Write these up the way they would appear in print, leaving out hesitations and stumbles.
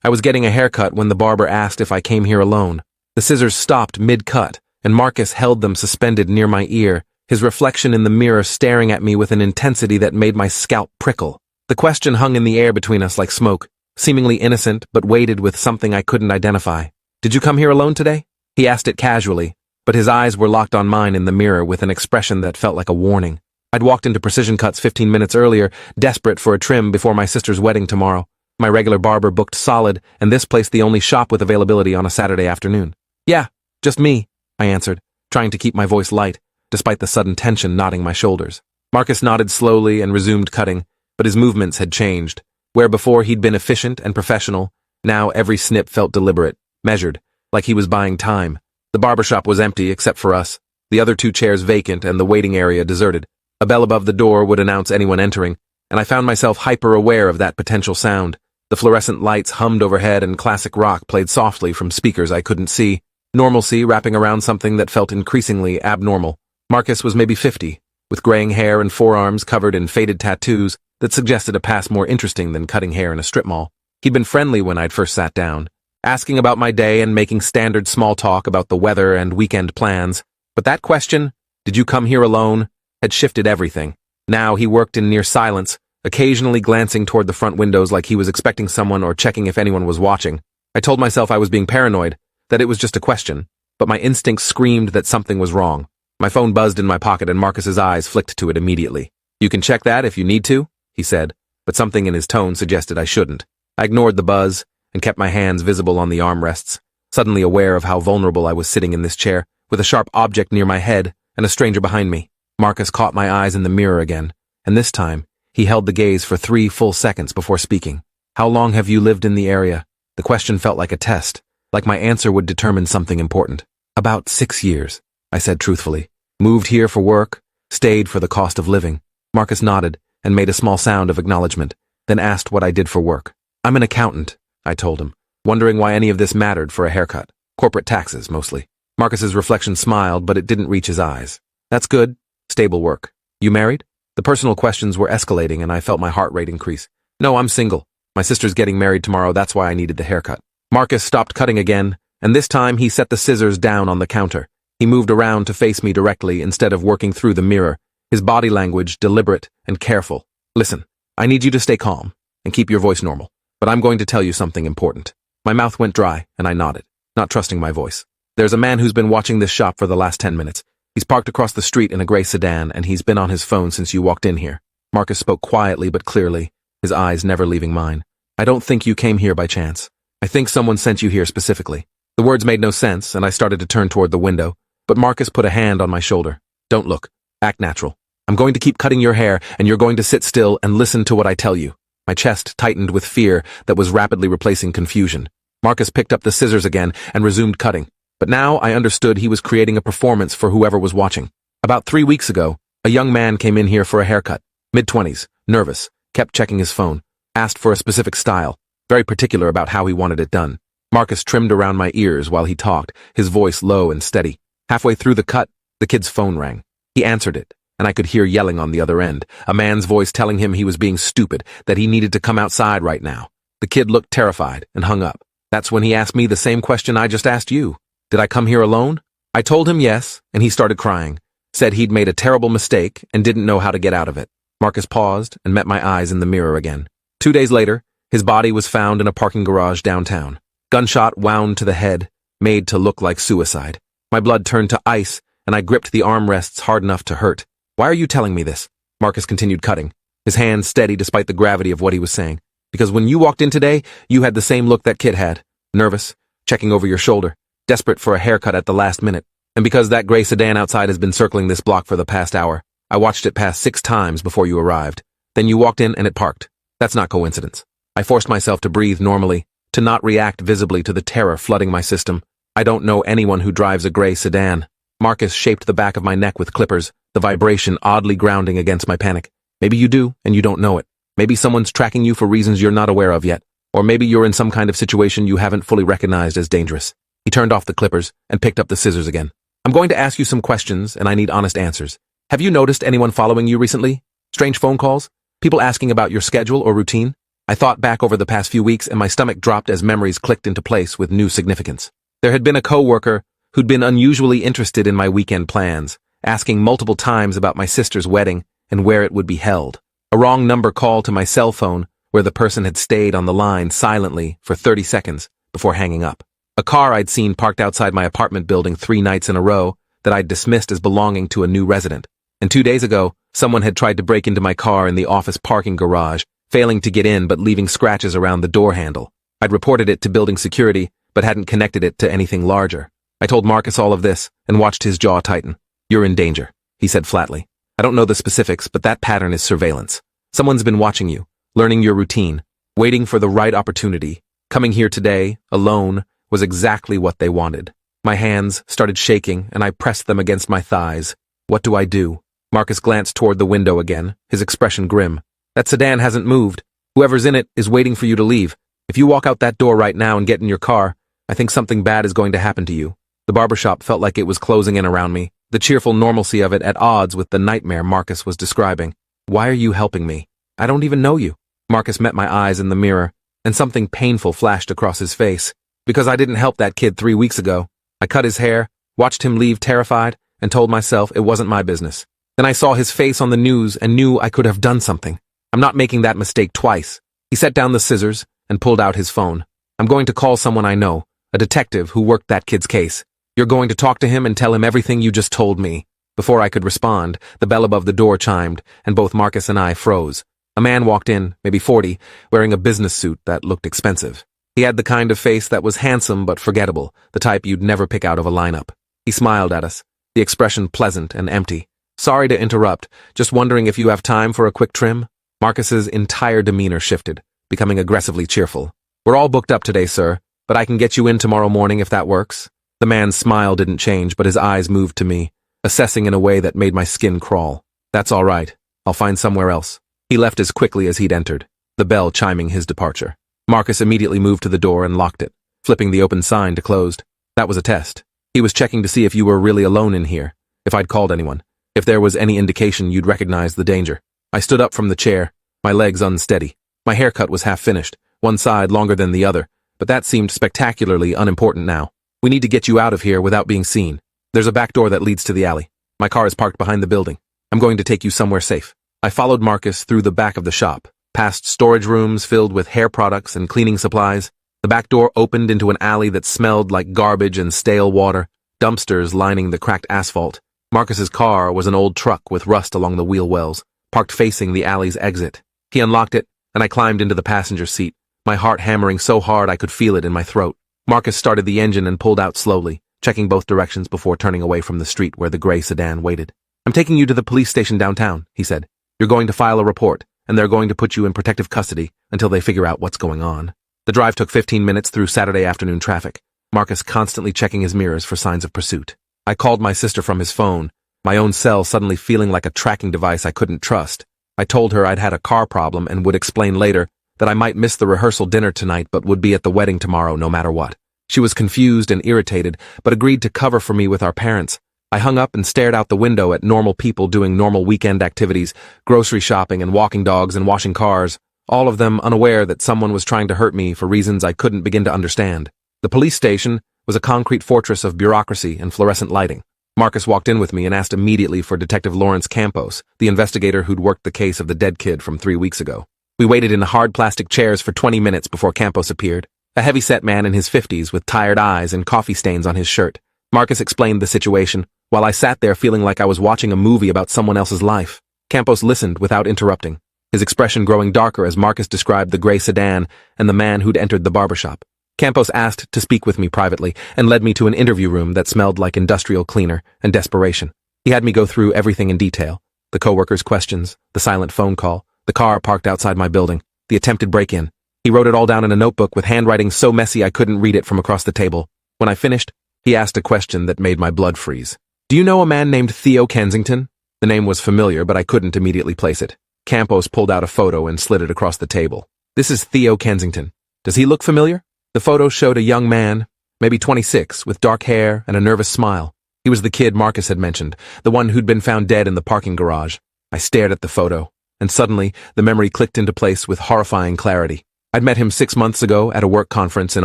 I was getting a haircut when the barber asked if I came here alone. The scissors stopped mid-cut, and Marcus held them suspended near my ear, his reflection in the mirror staring at me with an intensity that made my scalp prickle. The question hung in the air between us like smoke, seemingly innocent but weighted with something I couldn't identify. "Did you come here alone today?" He asked it casually, but his eyes were locked on mine in the mirror with an expression that felt like a warning. I'd walked into Precision Cuts 15 minutes earlier, desperate for a trim before my sister's wedding tomorrow. My regular barber booked solid, and this place the only shop with availability on a Saturday afternoon. "Yeah, just me," I answered, trying to keep my voice light, despite the sudden tension knotting my shoulders. Marcus nodded slowly and resumed cutting, but his movements had changed. Where before he'd been efficient and professional, now every snip felt deliberate, measured, like he was buying time. The barbershop was empty except for us, the other 2 chairs vacant and the waiting area deserted. A bell above the door would announce anyone entering, and I found myself hyper-aware of that potential sound. The fluorescent lights hummed overhead and classic rock played softly from speakers I couldn't see, normalcy wrapping around something that felt increasingly abnormal. Marcus was maybe 50, with graying hair and forearms covered in faded tattoos that suggested a past more interesting than cutting hair in a strip mall. He'd been friendly when I'd first sat down, asking about my day and making standard small talk about the weather and weekend plans. But that question, "Did you come here alone?" had shifted everything. Now he worked in near silence, occasionally glancing toward the front windows like he was expecting someone or checking if anyone was watching. I told myself I was being paranoid, that it was just a question, but my instincts screamed that something was wrong. My phone buzzed in my pocket and Marcus's eyes flicked to it immediately. "You can check that if you need to," he said, but something in his tone suggested I shouldn't. I ignored the buzz and kept my hands visible on the armrests, suddenly aware of how vulnerable I was sitting in this chair, with a sharp object near my head and a stranger behind me. Marcus caught my eyes in the mirror again, and this time, he held the gaze for 3 full seconds before speaking. "How long have you lived in the area?" The question felt like a test, like my answer would determine something important. "About 6 years," I said truthfully. "Moved here for work, stayed for the cost of living." Marcus nodded and made a small sound of acknowledgement, then asked what I did for work. "I'm an accountant," I told him, wondering why any of this mattered for a haircut. "Corporate taxes, mostly." Marcus's reflection smiled, but it didn't reach his eyes. "That's good. Stable work. You married?" The personal questions were escalating and I felt my heart rate increase. "No, I'm single. My sister's getting married tomorrow, that's why I needed the haircut." Marcus stopped cutting again, and this time he set the scissors down on the counter. He moved around to face me directly instead of working through the mirror, his body language deliberate and careful. "Listen, I need you to stay calm and keep your voice normal, but I'm going to tell you something important." My mouth went dry and I nodded, not trusting my voice. "There's a man who's been watching this shop for the last 10 minutes. He's parked across the street in a gray sedan, and he's been on his phone since you walked in here." Marcus spoke quietly but clearly, his eyes never leaving mine. "I don't think you came here by chance. I think someone sent you here specifically." The words made no sense, and I started to turn toward the window, but Marcus put a hand on my shoulder. "Don't look. Act natural. I'm going to keep cutting your hair, and you're going to sit still and listen to what I tell you." My chest tightened with fear that was rapidly replacing confusion. Marcus picked up the scissors again and resumed cutting. But now I understood he was creating a performance for whoever was watching. About 3 weeks ago, a young man came in here for a haircut, mid-20s, nervous, kept checking his phone, asked for a specific style, very particular about how he wanted it done. Marcus trimmed around my ears while he talked, his voice low and steady. Halfway through the cut, the kid's phone rang. He answered it, and I could hear yelling on the other end, a man's voice telling him he was being stupid, that he needed to come outside right now. The kid looked terrified and hung up. That's when he asked me the same question I just asked you. Did I come here alone? I told him yes, and he started crying, said he'd made a terrible mistake and didn't know how to get out of it. Marcus paused and met my eyes in the mirror again. 2 days later, his body was found in a parking garage downtown. Gunshot wound to the head, made to look like suicide. My blood turned to ice, and I gripped the armrests hard enough to hurt. "Why are you telling me this?" Marcus continued cutting, his hands steady despite the gravity of what he was saying. "Because when you walked in today, you had the same look that kid had. Nervous, checking over your shoulder, desperate for a haircut at the last minute. And because that gray sedan outside has been circling this block for the past hour, I watched it pass 6 times before you arrived. Then you walked in and it parked. That's not coincidence." I forced myself to breathe normally, to not react visibly to the terror flooding my system. "I don't know anyone who drives a gray sedan." Marcus shaped the back of my neck with clippers, the vibration oddly grounding against my panic. "Maybe you do, and you don't know it. Maybe someone's tracking you for reasons you're not aware of yet. Or maybe you're in some kind of situation you haven't fully recognized as dangerous." He turned off the clippers and picked up the scissors again. "I'm going to ask you some questions, and I need honest answers. Have you noticed anyone following you recently? Strange phone calls? People asking about your schedule or routine?" I thought back over the past few weeks and my stomach dropped as memories clicked into place with new significance. There had been a coworker who'd been unusually interested in my weekend plans, asking multiple times about my sister's wedding and where it would be held. A wrong number call to my cell phone where the person had stayed on the line silently for 30 seconds before hanging up. A car I'd seen parked outside my apartment building 3 nights in a row that I'd dismissed as belonging to a new resident. And 2 days ago, someone had tried to break into my car in the office parking garage, failing to get in but leaving scratches around the door handle. I'd reported it to building security, but hadn't connected it to anything larger. I told Marcus all of this and watched his jaw tighten. "You're in danger," he said flatly. "I don't know the specifics, but that pattern is surveillance. Someone's been watching you, learning your routine, waiting for the right opportunity. Coming here today, alone, was exactly what they wanted." My hands started shaking and I pressed them against my thighs. "What do I do?" Marcus glanced toward the window again, his expression grim. "That sedan hasn't moved. Whoever's in it is waiting for you to leave. If you walk out that door right now and get in your car, I think something bad is going to happen to you." The barbershop felt like it was closing in around me, the cheerful normalcy of it at odds with the nightmare Marcus was describing. "Why are you helping me? I don't even know you." Marcus met my eyes in the mirror, and something painful flashed across his face. "Because I didn't help that kid 3 weeks ago. I cut his hair, watched him leave terrified, and told myself it wasn't my business. Then I saw his face on the news and knew I could have done something. I'm not making that mistake twice." He set down the scissors and pulled out his phone. "I'm going to call someone I know, a detective who worked that kid's case. You're going to talk to him and tell him everything you just told me." Before I could respond, the bell above the door chimed, and both Marcus and I froze. A man walked in, maybe 40, wearing a business suit that looked expensive. He had the kind of face that was handsome but forgettable, the type you'd never pick out of a lineup. He smiled at us, the expression pleasant and empty. "Sorry to interrupt, just wondering if you have time for a quick trim?" Marcus's entire demeanor shifted, becoming aggressively cheerful. "We're all booked up today, sir, but I can get you in tomorrow morning if that works." The man's smile didn't change, but his eyes moved to me, assessing in a way that made my skin crawl. "That's all right. I'll find somewhere else." He left as quickly as he'd entered, the bell chiming his departure. Marcus immediately moved to the door and locked it, flipping the open sign to closed. That was a test. He was checking to see if you were really alone in here, if I'd called anyone, if there was any indication you'd recognize the danger. I stood up from the chair, my legs unsteady. My haircut was half finished, one side longer than the other, but that seemed spectacularly unimportant now. "We need to get you out of here without being seen. There's a back door that leads to the alley. My car is parked behind the building. I'm going to take you somewhere safe." I followed Marcus through the back of the shop, past storage rooms filled with hair products and cleaning supplies. The back door opened into an alley that smelled like garbage and stale water, dumpsters lining the cracked asphalt. Marcus's car was an old truck with rust along the wheel wells, parked facing the alley's exit. He unlocked it, and I climbed into the passenger seat, my heart hammering so hard I could feel it in my throat. Marcus started the engine and pulled out slowly, checking both directions before turning away from the street where the gray sedan waited. "I'm taking you to the police station downtown," he said. "You're going to file a report, and they're going to put you in protective custody until they figure out what's going on." The drive took 15 minutes through Saturday afternoon traffic, Marcus constantly checking his mirrors for signs of pursuit. I called my sister from his phone, my own cell suddenly feeling like a tracking device I couldn't trust. I told her I'd had a car problem and would explain later that I might miss the rehearsal dinner tonight but would be at the wedding tomorrow no matter what. She was confused and irritated, but agreed to cover for me with our parents. I hung up and stared out the window at normal people doing normal weekend activities, grocery shopping and walking dogs and washing cars, all of them unaware that someone was trying to hurt me for reasons I couldn't begin to understand. The police station was a concrete fortress of bureaucracy and fluorescent lighting. Marcus walked in with me and asked immediately for Detective Lawrence Campos, the investigator who'd worked the case of the dead kid from 3 weeks ago. We waited in the hard plastic chairs for 20 minutes before Campos appeared, a heavy-set man in his 50s with tired eyes and coffee stains on his shirt. Marcus explained the situation, while I sat there feeling like I was watching a movie about someone else's life. Campos listened without interrupting, his expression growing darker as Marcus described the gray sedan and the man who'd entered the barbershop. Campos asked to speak with me privately and led me to an interview room that smelled like industrial cleaner and desperation. He had me go through everything in detail, the coworkers' questions, the silent phone call, the car parked outside my building, the attempted break-in. He wrote it all down in a notebook with handwriting so messy I couldn't read it from across the table. When I finished, he asked a question that made my blood freeze. "Do you know a man named Theo Kensington?" The name was familiar, but I couldn't immediately place it. Campos pulled out a photo and slid it across the table. "This is Theo Kensington. Does he look familiar?" The photo showed a young man, maybe 26, with dark hair and a nervous smile. He was the kid Marcus had mentioned, the one who'd been found dead in the parking garage. I stared at the photo, and suddenly, the memory clicked into place with horrifying clarity. I'd met him 6 months ago at a work conference in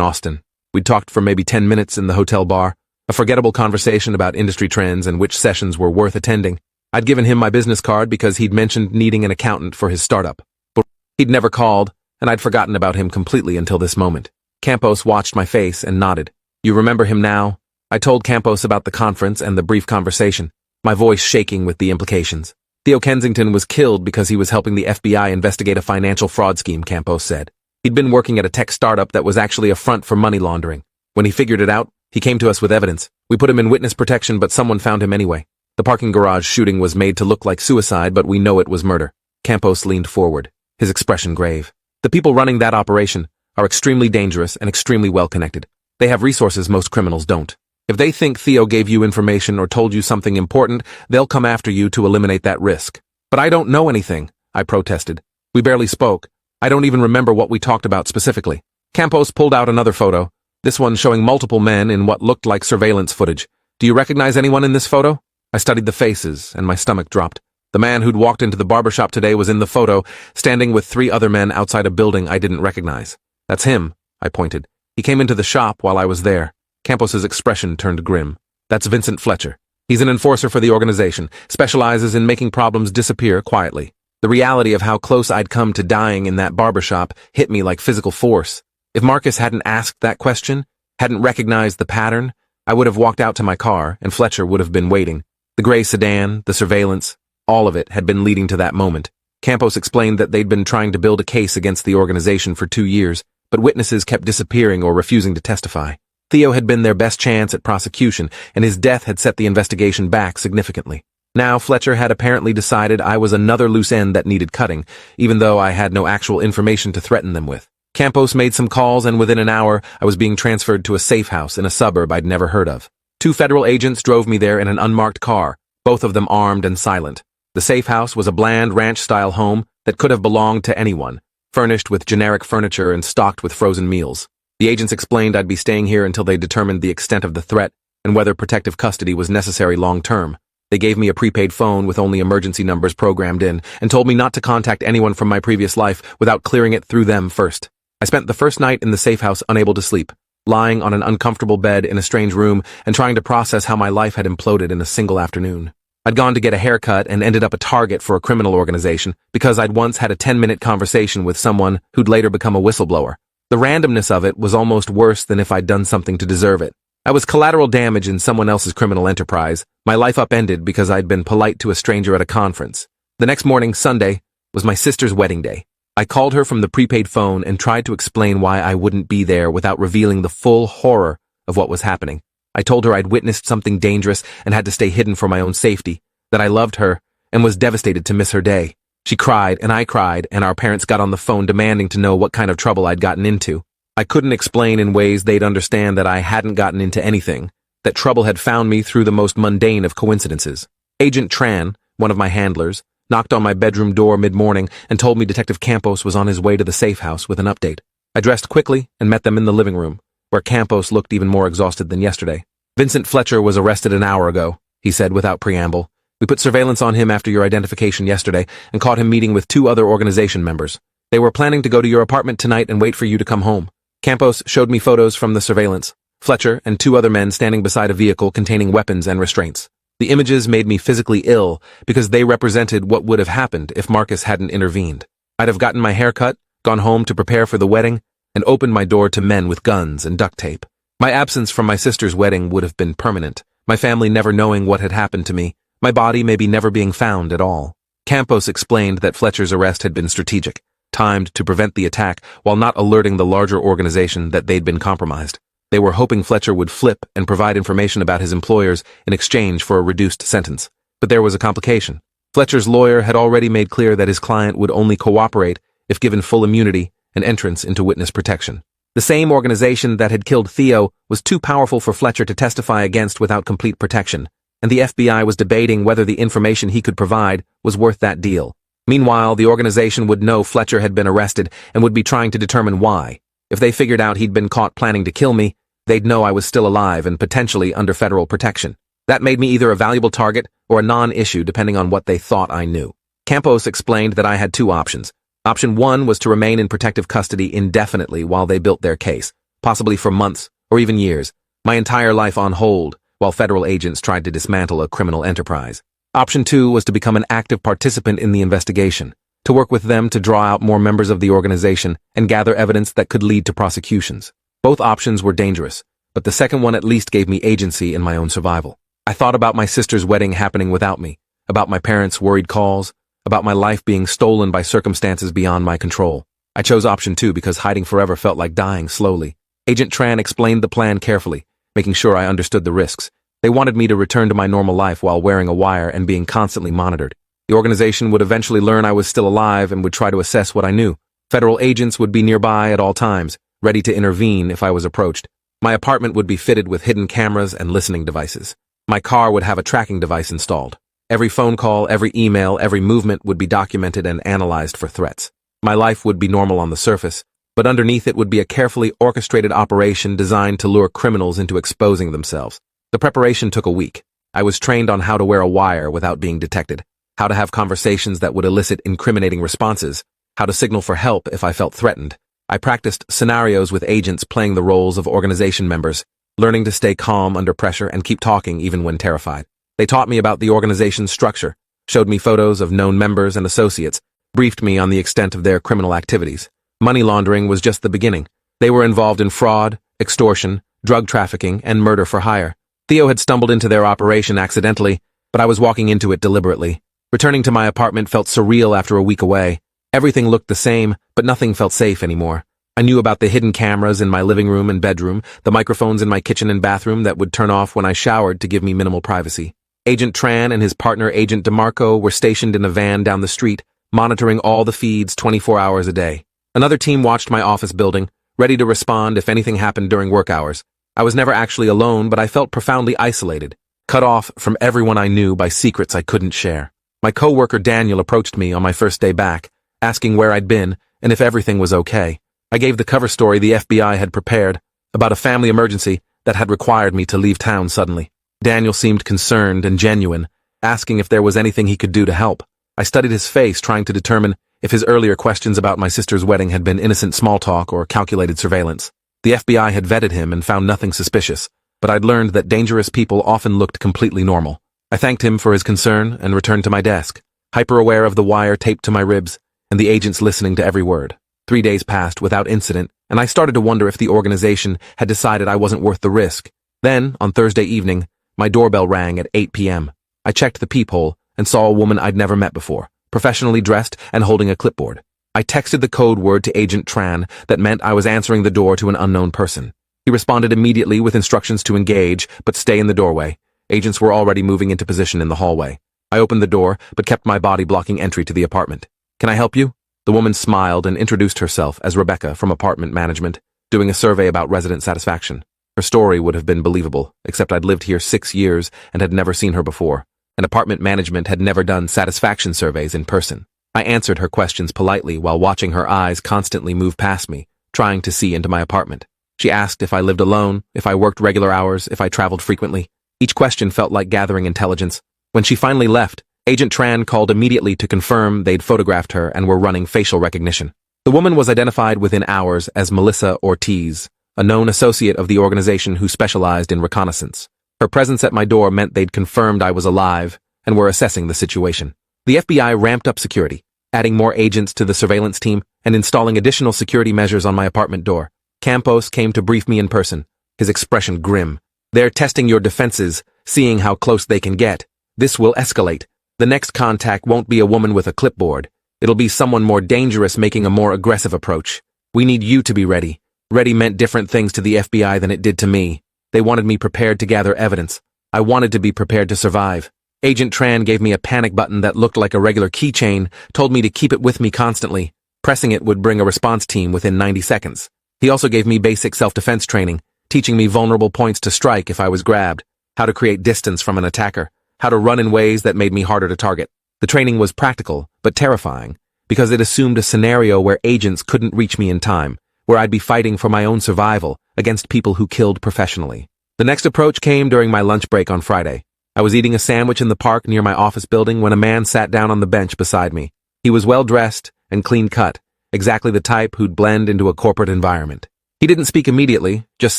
Austin. We'd talked for maybe 10 minutes in the hotel bar, a forgettable conversation about industry trends and which sessions were worth attending. I'd given him my business card because he'd mentioned needing an accountant for his startup. But he'd never called, and I'd forgotten about him completely until this moment. Campos watched my face and nodded. "You remember him now?" I told Campos about the conference and the brief conversation, my voice shaking with the implications. "Theo Kensington was killed because he was helping the FBI investigate a financial fraud scheme," Campos said. "He'd been working at a tech startup that was actually a front for money laundering. When he figured it out, he came to us with evidence. We put him in witness protection, but someone found him anyway. The parking garage shooting was made to look like suicide, but we know it was murder." Campos leaned forward, his expression grave. "The people running that operation are extremely dangerous and extremely well-connected. They have resources most criminals don't. If they think Theo gave you information or told you something important, they'll come after you to eliminate that risk." "But I don't know anything," I protested. "We barely spoke. I don't even remember what we talked about specifically." Campos pulled out another photo, this one showing multiple men in what looked like surveillance footage. "Do you recognize anyone in this photo?" I studied the faces, and my stomach dropped. The man who'd walked into the barbershop today was in the photo, standing with 3 other men outside a building I didn't recognize. "That's him," I pointed. "He came into the shop while I was there." Campos's expression turned grim. "That's Vincent Fletcher. He's an enforcer for the organization, specializes in making problems disappear quietly." The reality of how close I'd come to dying in that barbershop hit me like physical force. If Marcus hadn't asked that question, hadn't recognized the pattern, I would have walked out to my car, and Fletcher would have been waiting. The gray sedan, the surveillance, all of it had been leading to that moment. Campos explained that they'd been trying to build a case against the organization for 2 years, but witnesses kept disappearing or refusing to testify. Theo had been their best chance at prosecution, and his death had set the investigation back significantly. Now Fletcher had apparently decided I was another loose end that needed cutting, even though I had no actual information to threaten them with. Campos made some calls, and within an hour, I was being transferred to a safe house in a suburb I'd never heard of. 2 federal agents drove me there in an unmarked car, both of them armed and silent. The safe house was a bland ranch-style home that could have belonged to anyone, furnished with generic furniture and stocked with frozen meals. The agents explained I'd be staying here until they determined the extent of the threat and whether protective custody was necessary long-term. They gave me a prepaid phone with only emergency numbers programmed in and told me not to contact anyone from my previous life without clearing it through them first. I spent the first night in the safe house unable to sleep, lying on an uncomfortable bed in a strange room and trying to process how my life had imploded in a single afternoon. I'd gone to get a haircut and ended up a target for a criminal organization because I'd once had a 10-minute conversation with someone who'd later become a whistleblower. The randomness of it was almost worse than if I'd done something to deserve it. I was collateral damage in someone else's criminal enterprise. My life upended because I'd been polite to a stranger at a conference. The next morning, Sunday, was my sister's wedding day. I called her from the prepaid phone and tried to explain why I wouldn't be there without revealing the full horror of what was happening. I told her I'd witnessed something dangerous and had to stay hidden for my own safety, that I loved her and was devastated to miss her day. She cried, and I cried, and our parents got on the phone demanding to know what kind of trouble I'd gotten into. I couldn't explain in ways they'd understand that I hadn't gotten into anything, that trouble had found me through the most mundane of coincidences. Agent Tran, one of my handlers, knocked on my bedroom door mid-morning and told me Detective Campos was on his way to the safe house with an update. I dressed quickly and met them in the living room, where Campos looked even more exhausted than yesterday. "Vincent Fletcher was arrested an hour ago," he said without preamble. "We put surveillance on him after your identification yesterday and caught him meeting with 2 other organization members. They were planning to go to your apartment tonight and wait for you to come home." Campos showed me photos from the surveillance. Fletcher and 2 other men standing beside a vehicle containing weapons and restraints. The images made me physically ill because they represented what would have happened if Marcus hadn't intervened. I'd have gotten my hair cut, gone home to prepare for the wedding, and opened my door to men with guns and duct tape. My absence from my sister's wedding would have been permanent, my family never knowing what had happened to me, my body maybe never being found at all. Campos explained that Fletcher's arrest had been strategic, timed to prevent the attack while not alerting the larger organization that they'd been compromised. They were hoping Fletcher would flip and provide information about his employers in exchange for a reduced sentence. But there was a complication. Fletcher's lawyer had already made clear that his client would only cooperate if given full immunity and entrance into witness protection. The same organization that had killed Theo was too powerful for Fletcher to testify against without complete protection, and the FBI was debating whether the information he could provide was worth that deal. Meanwhile, the organization would know Fletcher had been arrested and would be trying to determine why. If they figured out he'd been caught planning to kill me, they'd know I was still alive and potentially under federal protection. That made me either a valuable target or a non-issue depending on what they thought I knew. Campos explained that I had two options. Option one was to remain in protective custody indefinitely while they built their case, possibly for months or even years, my entire life on hold while federal agents tried to dismantle a criminal enterprise. Option two was to become an active participant in the investigation, to work with them to draw out more members of the organization and gather evidence that could lead to prosecutions. Both options were dangerous, but the second one at least gave me agency in my own survival. I thought about my sister's wedding happening without me, about my parents' worried calls, about my life being stolen by circumstances beyond my control. I chose option two because hiding forever felt like dying slowly. Agent Tran explained the plan carefully, making sure I understood the risks. They wanted me to return to my normal life while wearing a wire and being constantly monitored. The organization would eventually learn I was still alive and would try to assess what I knew. Federal agents would be nearby at all times, ready to intervene if I was approached. My apartment would be fitted with hidden cameras and listening devices. My car would have a tracking device installed. Every phone call, every email, every movement would be documented and analyzed for threats. My life would be normal on the surface, but underneath it would be a carefully orchestrated operation designed to lure criminals into exposing themselves. The preparation took a week. I was trained on how to wear a wire without being detected, how to have conversations that would elicit incriminating responses, how to signal for help if I felt threatened. I practiced scenarios with agents playing the roles of organization members, learning to stay calm under pressure and keep talking even when terrified. They taught me about the organization's structure, showed me photos of known members and associates, briefed me on the extent of their criminal activities. Money laundering was just the beginning. They were involved in fraud, extortion, drug trafficking, and murder for hire. Theo had stumbled into their operation accidentally, but I was walking into it deliberately. Returning to my apartment felt surreal after a week away. Everything looked the same, but nothing felt safe anymore. I knew about the hidden cameras in my living room and bedroom, the microphones in my kitchen and bathroom that would turn off when I showered to give me minimal privacy. Agent Tran and his partner Agent DeMarco were stationed in a van down the street, monitoring all the feeds 24 hours a day. Another team watched my office building, ready to respond if anything happened during work hours. I was never actually alone, but I felt profoundly isolated, cut off from everyone I knew by secrets I couldn't share. My coworker Daniel approached me on my first day back, asking where I'd been and if everything was okay. I gave the cover story the FBI had prepared about a family emergency that had required me to leave town suddenly. Daniel seemed concerned and genuine, asking if there was anything he could do to help. I studied his face, trying to determine if his earlier questions about my sister's wedding had been innocent small talk or calculated surveillance. The FBI had vetted him and found nothing suspicious, but I'd learned that dangerous people often looked completely normal. I thanked him for his concern and returned to my desk, hyper-aware of the wire taped to my ribs and the agents listening to every word. 3 days passed without incident, and I started to wonder if the organization had decided I wasn't worth the risk. Then, on Thursday evening, my doorbell rang at 8 p.m. I checked the peephole and saw a woman I'd never met before, professionally dressed and holding a clipboard. I texted the code word to Agent Tran that meant I was answering the door to an unknown person. He responded immediately with instructions to engage, but stay in the doorway. Agents were already moving into position in the hallway. I opened the door, but kept my body blocking entry to the apartment. "Can I help you?" The woman smiled and introduced herself as Rebecca from apartment management, doing a survey about resident satisfaction. Her story would have been believable, except I'd lived here 6 years and had never seen her before, and apartment management had never done satisfaction surveys in person. I answered her questions politely while watching her eyes constantly move past me, trying to see into my apartment. She asked if I lived alone, if I worked regular hours, if I traveled frequently. Each question felt like gathering intelligence. When she finally left, Agent Tran called immediately to confirm they'd photographed her and were running facial recognition. The woman was identified within hours as Melissa Ortiz, a known associate of the organization who specialized in reconnaissance. Her presence at my door meant they'd confirmed I was alive and were assessing the situation. The FBI ramped up security, adding more agents to the surveillance team and installing additional security measures on my apartment door. Campos came to brief me in person, his expression grim. "They're testing your defenses, seeing how close they can get. This will escalate. The next contact won't be a woman with a clipboard. It'll be someone more dangerous making a more aggressive approach. We need you to be ready." Ready meant different things to the FBI than it did to me. They wanted me prepared to gather evidence. I wanted to be prepared to survive. Agent Tran gave me a panic button that looked like a regular keychain, told me to keep it with me constantly. Pressing it would bring a response team within 90 seconds. He also gave me basic self-defense training, teaching me vulnerable points to strike if I was grabbed, how to create distance from an attacker, how to run in ways that made me harder to target. The training was practical, but terrifying, because it assumed a scenario where agents couldn't reach me in time, where I'd be fighting for my own survival against people who killed professionally. The next approach came during my lunch break on Friday. I was eating a sandwich in the park near my office building when a man sat down on the bench beside me. He was well-dressed and clean-cut, exactly the type who'd blend into a corporate environment. He didn't speak immediately, just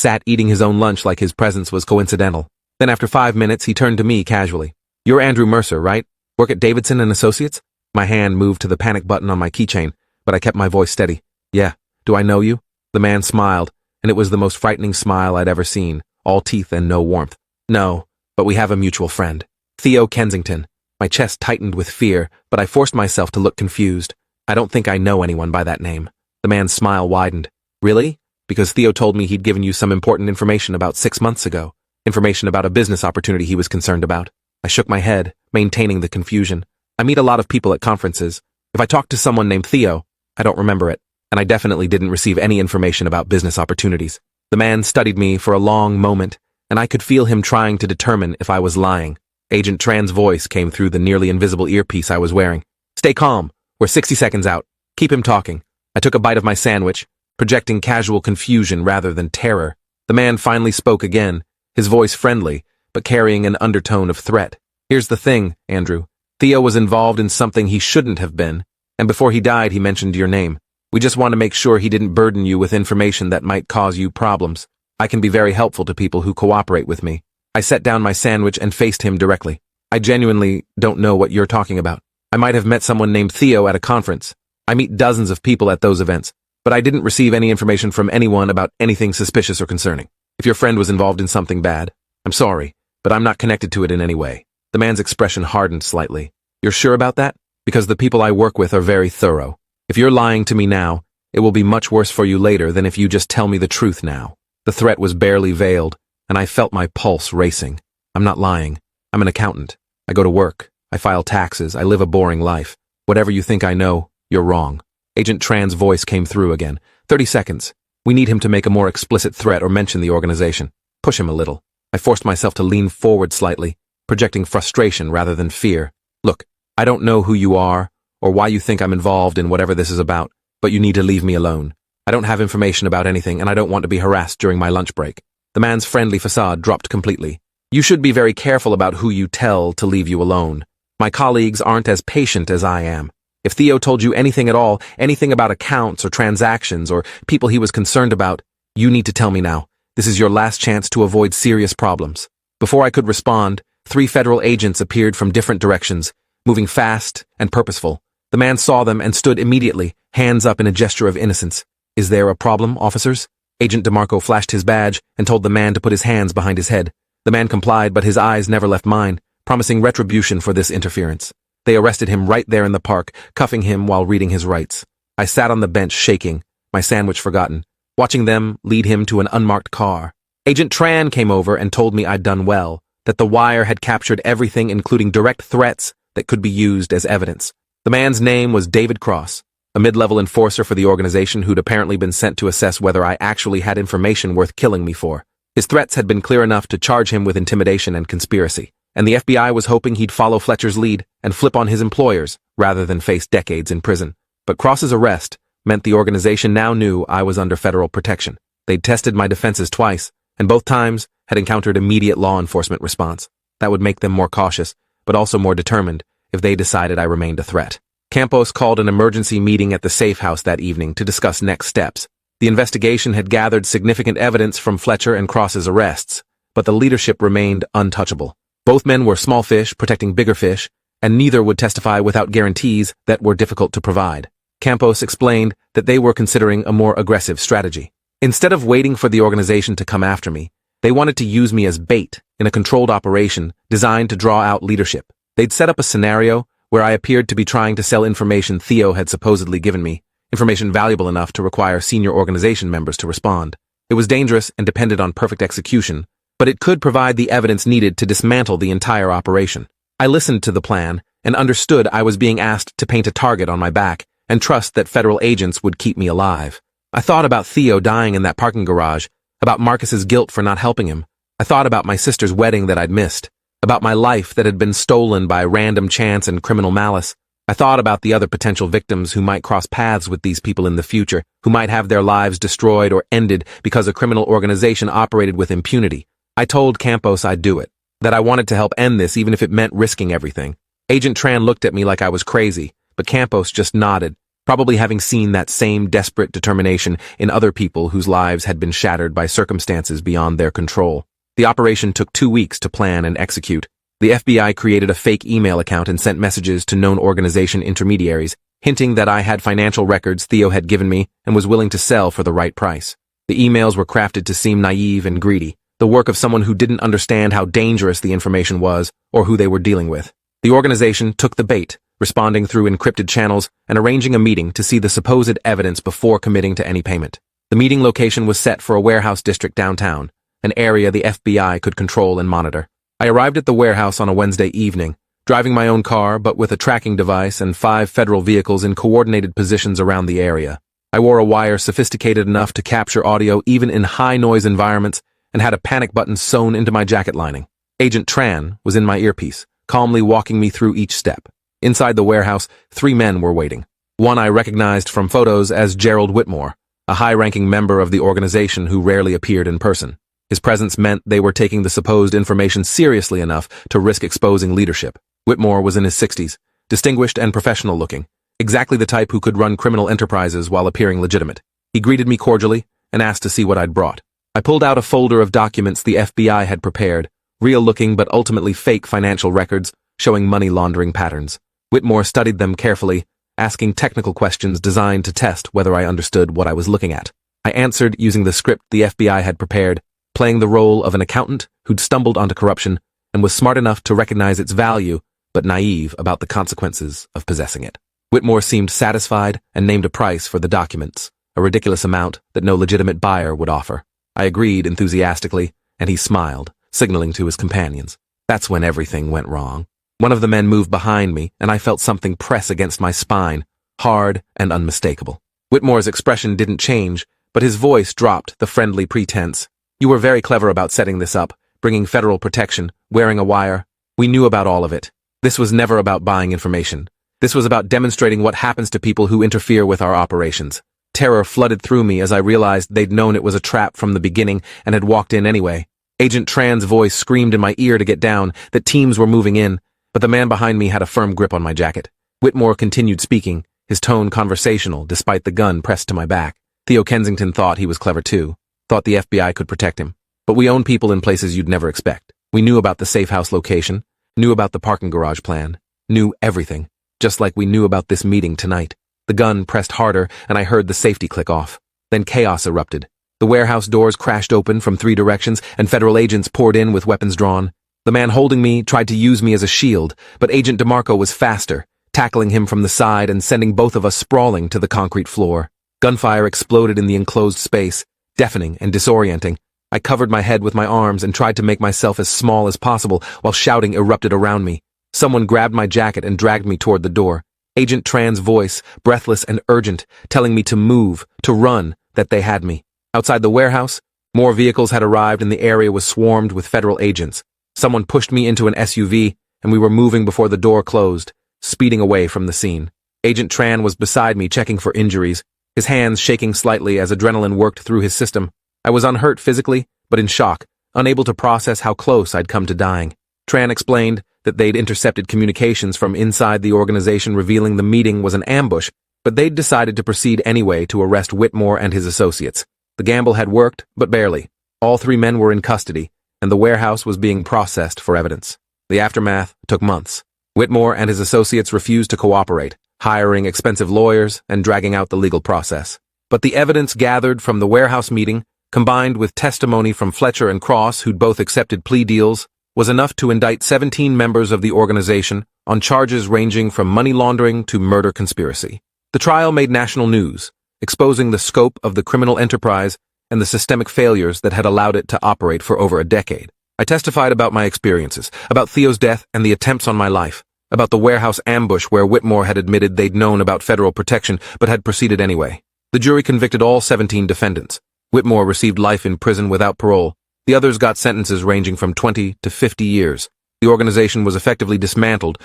sat eating his own lunch like his presence was coincidental. Then after 5 minutes, he turned to me casually. "You're Andrew Mercer, right? Work at Davidson and Associates?" My hand moved to the panic button on my keychain, but I kept my voice steady. "Yeah. Do I know you?" The man smiled, and it was the most frightening smile I'd ever seen, all teeth and no warmth. "No, but we have a mutual friend. Theo Kensington." My chest tightened with fear, but I forced myself to look confused. "I don't think I know anyone by that name." The man's smile widened. "Really? Because Theo told me he'd given you some important information about 6 months ago. Information about a business opportunity he was concerned about." I shook my head, maintaining the confusion. I meet a lot of people at conferences. If I talked to someone named Theo, I don't remember it, and I definitely didn't receive any information about business opportunities. The man studied me for a long moment, and I could feel him trying to determine if I was lying. Agent Tran's voice came through the nearly invisible earpiece I was wearing. "Stay calm. We're 60 seconds out. Keep him talking." I took a bite of my sandwich, projecting casual confusion rather than terror. The man finally spoke again, his voice friendly, but carrying an undertone of threat. "Here's the thing, Andrew. Theo was involved in something he shouldn't have been, and before he died he mentioned your name. We just want to make sure he didn't burden you with information that might cause you problems. I can be very helpful to people who cooperate with me." I set down my sandwich and faced him directly. "I genuinely don't know what you're talking about. I might have met someone named Theo at a conference. I meet dozens of people at those events, but I didn't receive any information from anyone about anything suspicious or concerning. If your friend was involved in something bad, I'm sorry, but I'm not connected to it in any way." The man's expression hardened slightly. "You're sure about that? Because the people I work with are very thorough. If you're lying to me now, it will be much worse for you later than if you just tell me the truth now." The threat was barely veiled, and I felt my pulse racing. "I'm not lying. I'm an accountant. I go to work. I file taxes. I live a boring life. Whatever you think I know, you're wrong." Agent Tran's voice came through again. 30 seconds. We need him to make a more explicit threat or mention the organization. Push him a little." I forced myself to lean forward slightly, projecting frustration rather than fear. "Look, I don't know who you are or why you think I'm involved in whatever this is about, but you need to leave me alone. I don't have information about anything, and I don't want to be harassed during my lunch break." The man's friendly facade dropped completely. "You should be very careful about who you tell to leave you alone. My colleagues aren't as patient as I am. If Theo told you anything at all, anything about accounts or transactions or people he was concerned about, you need to tell me now. This is your last chance to avoid serious problems." Before I could respond, 3 federal agents appeared from different directions, moving fast and purposeful. The man saw them and stood immediately, hands up in a gesture of innocence. "Is there a problem, officers?" Agent DeMarco flashed his badge and told the man to put his hands behind his head. The man complied, but his eyes never left mine, promising retribution for this interference. They arrested him right there in the park, cuffing him while reading his rights. I sat on the bench shaking, my sandwich forgotten, watching them lead him to an unmarked car. Agent Tran came over and told me I'd done well, that the wire had captured everything including direct threats that could be used as evidence. The man's name was David Cross, a mid-level enforcer for the organization who'd apparently been sent to assess whether I actually had information worth killing me for. His threats had been clear enough to charge him with intimidation and conspiracy, and the FBI was hoping he'd follow Fletcher's lead and flip on his employers rather than face decades in prison. But Cross's arrest meant the organization now knew I was under federal protection. They'd tested my defenses twice, and both times had encountered immediate law enforcement response. That would make them more cautious, but also more determined if they decided I remained a threat. Campos called an emergency meeting at the safe house that evening to discuss next steps. The investigation had gathered significant evidence from Fletcher and Cross's arrests, but the leadership remained untouchable. Both men were small fish protecting bigger fish, and neither would testify without guarantees that were difficult to provide. Campos explained that they were considering a more aggressive strategy. Instead of waiting for the organization to come after me, they wanted to use me as bait in a controlled operation designed to draw out leadership. They'd set up a scenario where I appeared to be trying to sell information Theo had supposedly given me, information valuable enough to require senior organization members to respond. It was dangerous and depended on perfect execution, but it could provide the evidence needed to dismantle the entire operation. I listened to the plan and understood I was being asked to paint a target on my back and trust that federal agents would keep me alive. I thought about Theo dying in that parking garage, about Marcus's guilt for not helping him. I thought about my sister's wedding that I'd missed, about my life that had been stolen by random chance and criminal malice. I thought about the other potential victims who might cross paths with these people in the future, who might have their lives destroyed or ended because a criminal organization operated with impunity. I told Campos I'd do it. that I wanted to help end this even if it meant risking everything. Agent Tran looked at me like I was crazy, but Campos just nodded, probably having seen that same desperate determination in other people whose lives had been shattered by circumstances beyond their control. The operation took 2 weeks to plan and execute. The FBI created a fake email account and sent messages to known organization intermediaries, hinting that I had financial records Theo had given me and was willing to sell for the right price. The emails were crafted to seem naive and greedy, the work of someone who didn't understand how dangerous the information was or who they were dealing with. The organization took the bait, responding through encrypted channels and arranging a meeting to see the supposed evidence before committing to any payment. The meeting location was set for a warehouse district downtown, an area the FBI could control and monitor. I arrived at the warehouse on a Wednesday evening, driving my own car but with a tracking device and 5 federal vehicles in coordinated positions around the area. I wore a wire sophisticated enough to capture audio even in high-noise environments and had a panic button sewn into my jacket lining. Agent Tran was in my earpiece, calmly walking me through each step. Inside the warehouse, 3 men were waiting. One I recognized from photos as Gerald Whitmore, a high-ranking member of the organization who rarely appeared in person. His presence meant they were taking the supposed information seriously enough to risk exposing leadership. Whitmore was in his 60s, distinguished and professional-looking, exactly the type who could run criminal enterprises while appearing legitimate. He greeted me cordially and asked to see what I'd brought. I pulled out a folder of documents the FBI had prepared, real-looking but ultimately fake financial records showing money laundering patterns. Whitmore studied them carefully, asking technical questions designed to test whether I understood what I was looking at. I answered using the script the FBI had prepared, playing the role of an accountant who'd stumbled onto corruption and was smart enough to recognize its value, but naive about the consequences of possessing it. Whitmore seemed satisfied and named a price for the documents, a ridiculous amount that no legitimate buyer would offer. I agreed enthusiastically, and he smiled, signaling to his companions. That's when everything went wrong. One of the men moved behind me, and I felt something press against my spine, hard and unmistakable. Whitmore's expression didn't change, but his voice dropped the friendly pretense. You were very clever about setting this up, bringing federal protection, wearing a wire. We knew about all of it. This was never about buying information. This was about demonstrating what happens to people who interfere with our operations. Terror flooded through me as I realized they'd known it was a trap from the beginning and had walked in anyway. Agent Tran's voice screamed in my ear to get down, that teams were moving in, but the man behind me had a firm grip on my jacket. Whitmore continued speaking, his tone conversational despite the gun pressed to my back. Theo Kensington thought he was clever too, thought the FBI could protect him. But we own people in places you'd never expect. We knew about the safe house location, knew about the parking garage plan, knew everything, just like we knew about this meeting tonight. The gun pressed harder, and I heard the safety click off. Then chaos erupted. The warehouse doors crashed open from 3 directions, and federal agents poured in with weapons drawn. The man holding me tried to use me as a shield, but Agent DeMarco was faster, tackling him from the side and sending both of us sprawling to the concrete floor. Gunfire exploded in the enclosed space, deafening and disorienting. I covered my head with my arms and tried to make myself as small as possible while shouting erupted around me. Someone grabbed my jacket and dragged me toward the door. Agent Tran's voice, breathless and urgent, telling me to move, to run, that they had me. Outside the warehouse, more vehicles had arrived and the area was swarmed with federal agents. Someone pushed me into an SUV, and we were moving before the door closed, speeding away from the scene. Agent Tran was beside me checking for injuries, his hands shaking slightly as adrenaline worked through his system. I was unhurt physically, but in shock, unable to process how close I'd come to dying. Tran explained that they'd intercepted communications from inside the organization revealing the meeting was an ambush, but they'd decided to proceed anyway to arrest Whitmore and his associates. The gamble had worked, but barely. All 3 men were in custody, and the warehouse was being processed for evidence. The aftermath took months. Whitmore and his associates refused to cooperate, hiring expensive lawyers and dragging out the legal process. But the evidence gathered from the warehouse meeting, combined with testimony from Fletcher and Cross, who'd both accepted plea deals, was enough to indict 17 members of the organization on charges ranging from money laundering to murder conspiracy. The trial made national news, exposing the scope of the criminal enterprise and the systemic failures that had allowed it to operate for over a decade. I testified about my experiences, about Theo's death and the attempts on my life, about the warehouse ambush where Whitmore had admitted they'd known about federal protection but had proceeded anyway. The jury convicted all 17 defendants. Whitmore received life in prison without parole. The others got sentences ranging from 20 to 50 years. The organization was effectively dismantled,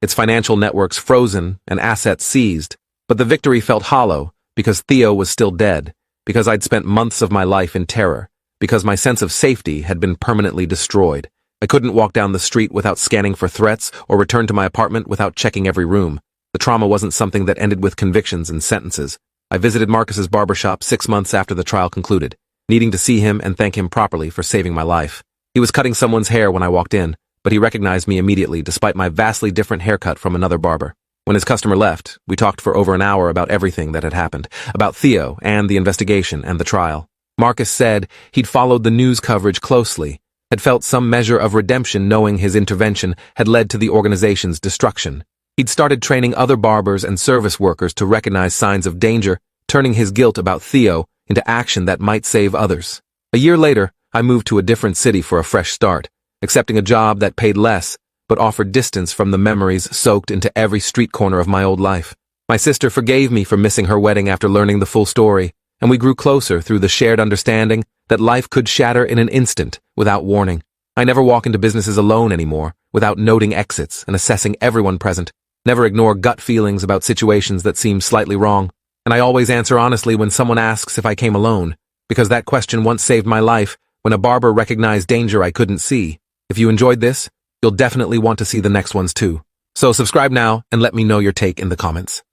its financial networks frozen and assets seized. But the victory felt hollow because Theo was still dead, because I'd spent months of my life in terror, because my sense of safety had been permanently destroyed. I couldn't walk down the street without scanning for threats or return to my apartment without checking every room. The trauma wasn't something that ended with convictions and sentences. I visited Marcus's barbershop 6 months after the trial concluded, needing to see him and thank him properly for saving my life. He was cutting someone's hair when I walked in, but he recognized me immediately despite my vastly different haircut from another barber. When his customer left, we talked for over an hour about everything that had happened, about Theo and the investigation and the trial. Marcus said he'd followed the news coverage closely, had felt some measure of redemption knowing his intervention had led to the organization's destruction. He'd started training other barbers and service workers to recognize signs of danger, turning his guilt about Theo into action that might save others. A year later, I moved to a different city for a fresh start, accepting a job that paid less but offered distance from the memories soaked into every street corner of my old life. My sister forgave me for missing her wedding after learning the full story, and we grew closer through the shared understanding that life could shatter in an instant without warning. I never walk into businesses alone anymore, without noting exits and assessing everyone present. Never ignore gut feelings about situations that seem slightly wrong. And I always answer honestly when someone asks if I came alone, because that question once saved my life when a barber recognized danger I couldn't see. If you enjoyed this, you'll definitely want to see the next ones too. So subscribe now and let me know your take in the comments.